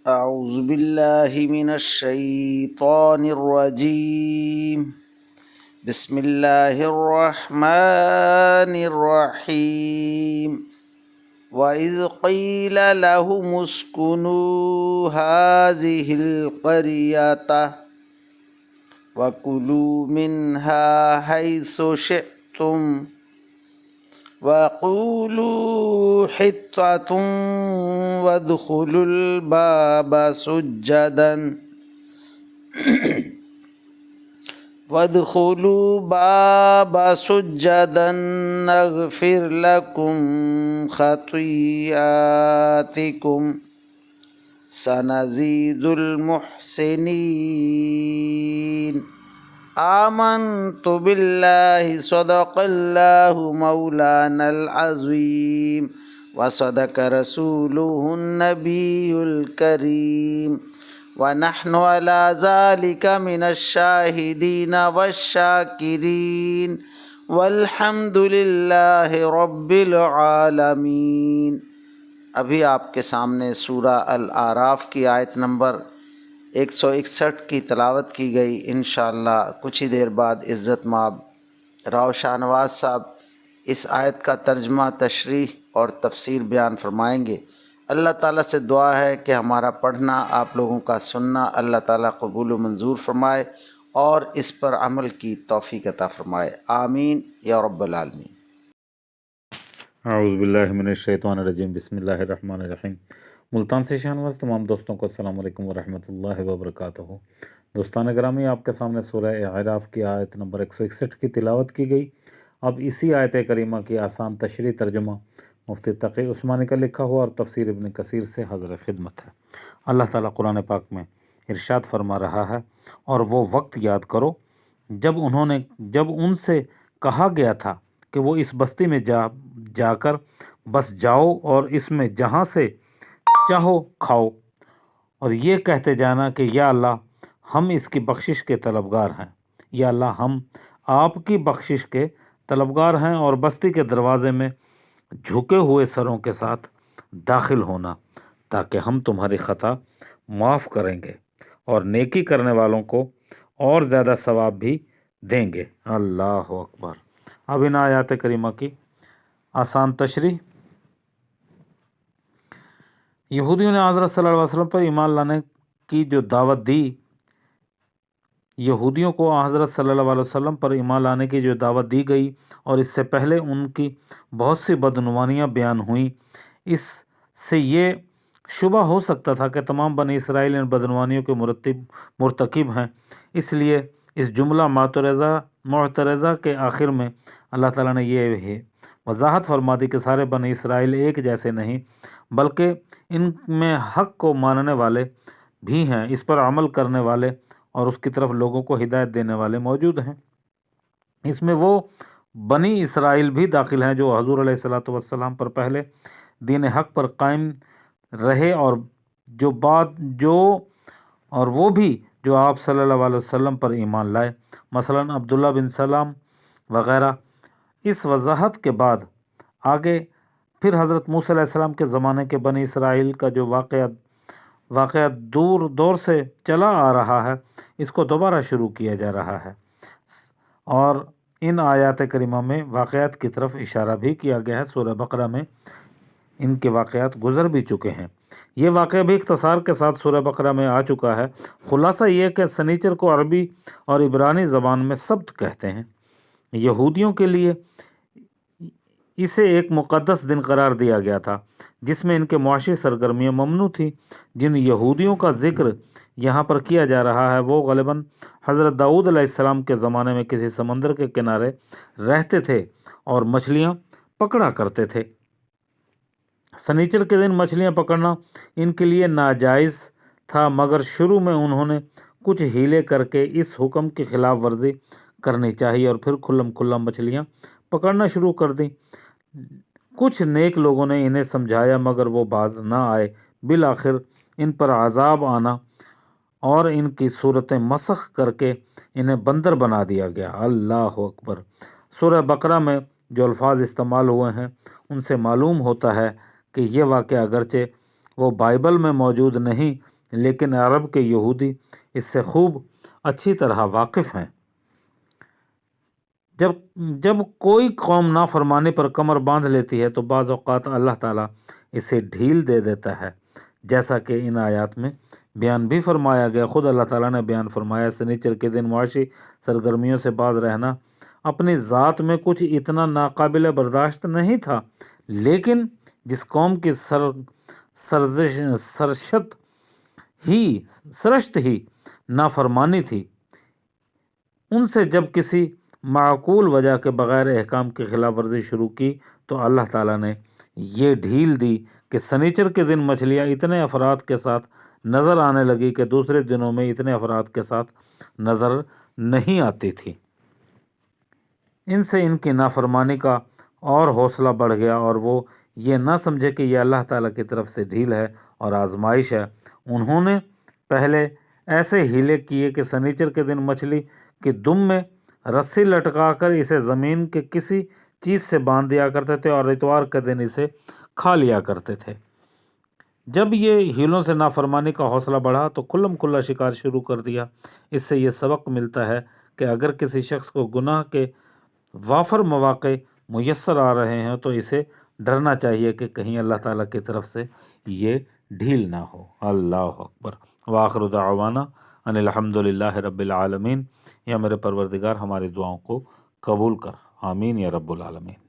أعوذ بالله من الشيطان الرجيم. بسم الله الرحمن الرحيم. وإذ قيل لهم اسكنوا هذه القرية وكلوا منها حيث شئتم وقولوا حطة وادخلوا الباب سجدا نغفر لكم خطيئاتكم سنزيد المحسنين. آمنت بالله صدق الله مولانا العظيم وصدق رسوله النبي الكريم ونحن على ذلك من الشاهدين والشاكرين والحمد لله رب العالمین. ابھی آپ کے سامنے سورہ الاعراف کی آیت نمبر 161 کی تلاوت کی گئی. انشاءاللہ کچھ ہی دیر بعد عزت مآب راؤ شاہ نواز صاحب اس آیت کا ترجمہ، تشریح اور تفسیر بیان فرمائیں گے. اللہ تعالیٰ سے دعا ہے کہ ہمارا پڑھنا، آپ لوگوں کا سننا اللہ تعالیٰ قبول و منظور فرمائے اور اس پر عمل کی توفیق عطا فرمائے. آمین یا رب العالمین. اعوذ باللہ من الشیطان الرجیم. بسم اللہ الرحمن الرحیم. ملتان سے شاہنواز تمام دوستوں کو السلام علیکم ورحمۃ اللہ وبرکاتہ. دوستان گرامی، آپ کے سامنے سورہ اعراف کی آیت نمبر 161 کی تلاوت کی گئی. اب اسی آیت کریمہ کی آسان تشریح ترجمہ مفتی تقی عثمانی کا لکھا ہوا اور تفسیر ابن کثیر سے حاضر خدمت ہے. اللہ تعالیٰ قرآن پاک میں ارشاد فرما رہا ہے، اور وہ وقت یاد کرو جب ان سے کہا گیا تھا کہ وہ اس بستی میں جا کر بس جاؤ اور اس میں جہاں سے چاہو کھاؤ، اور یہ کہتے جانا کہ یا اللہ ہم اس کی بخشش کے طلبگار ہیں، یا اللہ ہم آپ کی بخشش کے طلبگار ہیں، اور بستی کے دروازے میں جھکے ہوئے سروں کے ساتھ داخل ہونا تاکہ ہم تمہاری خطا معاف کریں گے اور نیکی کرنے والوں کو اور زیادہ ثواب بھی دیں گے. اللہ اکبر. اب ان آیات کریمہ کی آسان تشریح. یہودیوں نے حضرت صلی اللہ علیہ وسلم پر ایمان لانے کی جو دعوت دی یہودیوں کو حضرت صلی اللہ علیہ وسلم پر ایمان لانے کی جو دعوت دی گئی، اور اس سے پہلے ان کی بہت سی بدعنوانیاں بیان ہوئیں، اس سے یہ شبہ ہو سکتا تھا کہ تمام بنی اسرائیل ان بدعنوانیوں کے مرتکب ہیں. اس لیے اس جملہ معترضہ کے آخر میں اللہ تعالیٰ نے یہ وضاحت فرما دی کہ سارے بنی اسرائیل ایک جیسے نہیں، بلکہ ان میں حق کو ماننے والے بھی ہیں، اس پر عمل کرنے والے اور اس کی طرف لوگوں کو ہدایت دینے والے موجود ہیں. اس میں وہ بنی اسرائیل بھی داخل ہیں جو حضور علیہ الصلوۃ والسلام پر پہلے دین حق پر قائم رہے، اور وہ بھی جو آپ صلی اللہ علیہ وسلم پر ایمان لائے، مثلا عبداللہ بن سلام وغیرہ. اس وضاحت کے بعد آگے پھر حضرت موسیٰ علیہ السلام کے زمانے کے بنی اسرائیل کا جو واقعہ دور سے چلا آ رہا ہے، اس کو دوبارہ شروع کیا جا رہا ہے، اور ان آیات کریمہ میں واقعات کی طرف اشارہ بھی کیا گیا ہے. سورہ بقرہ میں ان کے واقعات گزر بھی چکے ہیں. یہ واقعہ بھی اختصار کے ساتھ سورہ بقرہ میں آ چکا ہے. خلاصہ یہ کہ سنیچر کو عربی اور عبرانی زبان میں سبت کہتے ہیں. یہودیوں کے لیے اسے ایک مقدس دن قرار دیا گیا تھا جس میں ان کے معاشی سرگرمیاں ممنوع تھیں. جن یہودیوں کا ذکر یہاں پر کیا جا رہا ہے وہ غالباً حضرت داؤد علیہ السلام کے زمانے میں کسی سمندر کے کنارے رہتے تھے اور مچھلیاں پکڑا کرتے تھے. سنیچر کے دن مچھلیاں پکڑنا ان کے لیے ناجائز تھا، مگر شروع میں انہوں نے کچھ ہیلے کر کے اس حکم کی خلاف ورزی کرنی چاہیے اور پھر کھلم کھلا مچھلیاں پکڑنا شروع کر دیں. کچھ نیک لوگوں نے انہیں سمجھایا مگر وہ باز نہ آئے. بالآخر ان پر عذاب آنا اور ان کی صورتیں مسخ کر کے انہیں بندر بنا دیا گیا. اللہ اکبر. سورہ بقرہ میں جو الفاظ استعمال ہوئے ہیں ان سے معلوم ہوتا ہے کہ یہ واقعہ اگرچہ وہ بائبل میں موجود نہیں، لیکن عرب کے یہودی اس سے خوب اچھی طرح واقف ہیں۔ جب کوئی قوم نافرمانی پر کمر باندھ لیتی ہے تو بعض اوقات اللہ تعالیٰ اسے ڈھیل دے دیتا ہے، جیسا کہ ان آیات میں بیان بھی فرمایا گیا۔ خود اللہ تعالیٰ نے بیان فرمایا، سنیچر کے دن معاشی سرگرمیوں سے باز رہنا اپنی ذات میں کچھ اتنا ناقابل برداشت نہیں تھا، لیکن جس قوم کی سرشت ہی نافرمانی تھی، ان سے جب کسی معقول وجہ کے بغیر احکام کی خلاف ورزی شروع کی تو اللہ تعالیٰ نے یہ ڈھیل دی کہ سنیچر کے دن مچھلیاں اتنے افراد کے ساتھ نظر آنے لگی کہ دوسرے دنوں میں اتنے افراد کے ساتھ نظر نہیں آتی تھی۔ ان سے ان کی نافرمانی کا اور حوصلہ بڑھ گیا اور وہ یہ نہ سمجھے کہ یہ اللہ تعالیٰ کی طرف سے ڈھیل ہے اور آزمائش ہے۔ انہوں نے پہلے ایسے ہیلے کیے کہ سنیچر کے دن مچھلی کی دم میں رسی لٹکا کر اسے زمین کے کسی چیز سے باندھ دیا کرتے تھے اور اتوار کے دن اسے کھا لیا کرتے تھے۔ جب یہ ہیلوں سے نافرمانی کا حوصلہ بڑھا تو کھلم کھلا شکار شروع کر دیا۔ اس سے یہ سبق ملتا ہے کہ اگر کسی شخص کو گناہ کے وافر مواقع میسر آ رہے ہیں تو اسے ڈرنا چاہیے کہ کہیں اللہ تعالیٰ کی طرف سے یہ ڈھیل نہ ہو۔ اللہ اکبر۔ وآخر دعوانا ان الحمد للہ رب العالمین۔ یا میرے پروردگار ہماری دعاؤں کو قبول کر، آمین یا رب العالمین۔